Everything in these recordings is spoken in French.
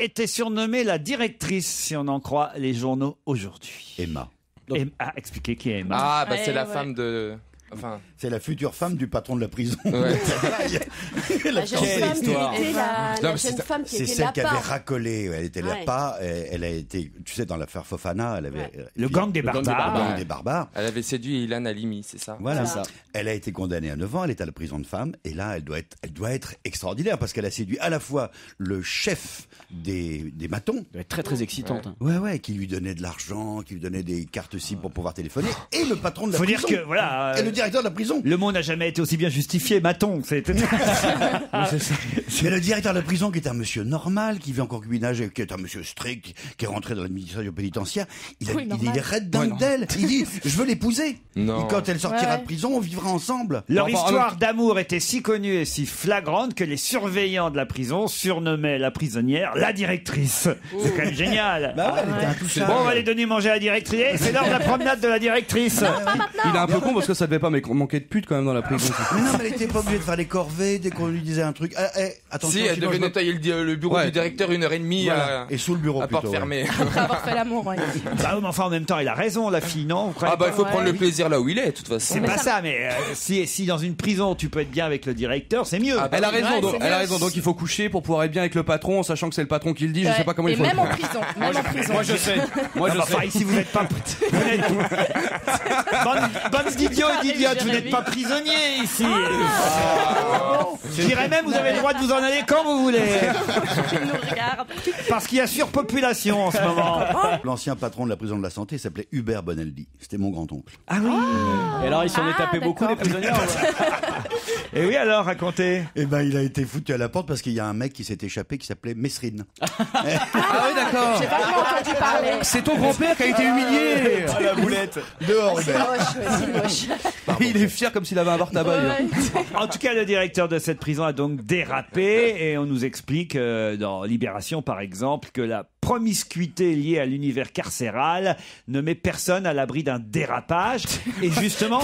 était surnommée la directrice, si on en croit les journaux aujourd'hui? Emma. Expliquez qui est Emma. Ah, bah c'est la femme de... Enfin... C'est la future femme du patron de la prison. Ouais. La jeune femme qui était la jeune femme qui c'est était celle qui là-bas. avait racolé. Elle était là-bas. Elle a été, tu sais, dans l'affaire Fofana, elle avait le gang des barbares. Le gang des barbares. Elle avait séduit Ilan Halimi, c'est ça? Voilà. Ça. Elle a été condamnée à 9 ans. Elle est à la prison de femmes. Et là, elle doit être extraordinaire parce qu'elle a séduit à la fois le chef des matons. Elle doit être très très excitante. Ouais, qui lui donnait de l'argent, qui lui donnait des cartes SIM pour pouvoir téléphoner, et le patron de la prison. Faut dire que voilà. Et le directeur de la prison. Le mot n'a jamais été aussi bien justifié, maton. C'est le directeur de la prison qui est un monsieur normal, qui vit en concubinage, qui est un monsieur strict, qui est rentré dans l'administration pénitentiaire. Il est raide dingue d'elle. Il dit, je veux l'épouser. Et quand elle sortira de prison, on vivra ensemble. Leur histoire d'amour était si connue et si flagrante que les surveillants de la prison surnommaient la prisonnière la directrice. C'est quand même génial. Bah ouais, elle était intouchable. Bon, on va aller donner manger à la directrice. C'est l'heure de la promenade de la directrice. Non, pas maintenant. Il est un peu con parce que ça devait pas manquer de pute quand même dans la prison. Mais non, mais elle était pas obligée de faire les corvées dès qu'on lui disait un truc. Attention. Si, elle devait nettoyer le bureau du directeur 1h30 et sous le bureau à porte fermée. Après avoir fait l'amour, ouais. Bah, mais enfin, en même temps, elle a raison, la fille, non? Ah bah, il faut prendre le plaisir là où il est, de toute façon. C'est pas ça, mais si dans une prison tu peux être bien avec le directeur, c'est mieux. Elle a raison, donc il faut coucher pour pouvoir être bien avec le patron, en sachant que c'est le patron qui le dit. Je sais pas comment il faut. Et même en prison. Moi je sais. Enfin, ici vous n'êtes pas. Bande d'idiots et d'idiotes, vous n'êtes pas prisonnier ici. Je dirais même, vous avez le droit de vous en aller quand vous voulez. Il nous regarde. Parce qu'il y a surpopulation en ce moment. L'ancien patron de la prison de la santé s'appelait Hubert Bonaldi. C'était mon grand-oncle. Ah oui. Et alors, ils s'en est tapé beaucoup des prisonniers. Et oui, alors, racontez. Eh ben, il a été foutu à la porte parce qu'il y a un mec qui s'est échappé qui s'appelait Mesrine. Ah oui, d'accord. J'ai pas entendu parler. C'est ton grand-père qui a été humilié. À la boulette. Dehors, Hubert. C'est moche. Il est fier comme s'il avait un bar tabac. En tout cas, le directeur de cette prison a donc dérapé et on nous explique dans Libération, par exemple, que la promiscuité liée à l'univers carcéral ne met personne à l'abri d'un dérapage. Et justement,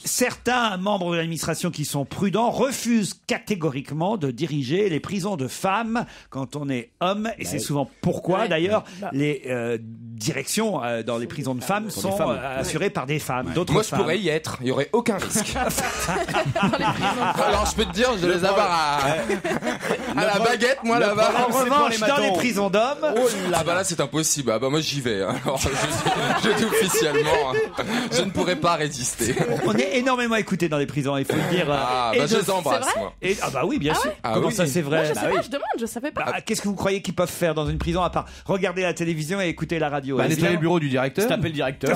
certains membres de l'administration qui sont prudents refusent catégoriquement de diriger les prisons de femmes quand on est homme. Et c'est souvent pourquoi, d'ailleurs, les directions dans les prisons de femmes sont assurées par des femmes. Moi, je pourrais y être. Il n'y aurait aucun risque. Alors, je peux te dire, je vais les avoir à la baguette, moi, là-bas. En revanche, dans les prisons d'hommes... Ah bah là c'est impossible, ah bah moi j'y vais, alors je dis officiellement, je ne pourrais pas résister. On est énormément écoutés dans les prisons, il faut le dire. Ah bah je les embrasse moi. Ah bah oui bien sûr. Ah Comment oui. ça c'est vrai? Moi, je sais pas, je demande, je savais pas. Qu'est-ce que vous croyez qu'ils peuvent faire dans une prison à part regarder la télévision et écouter la radio? Nettoyer le bureau du directeur. Taper le directeur.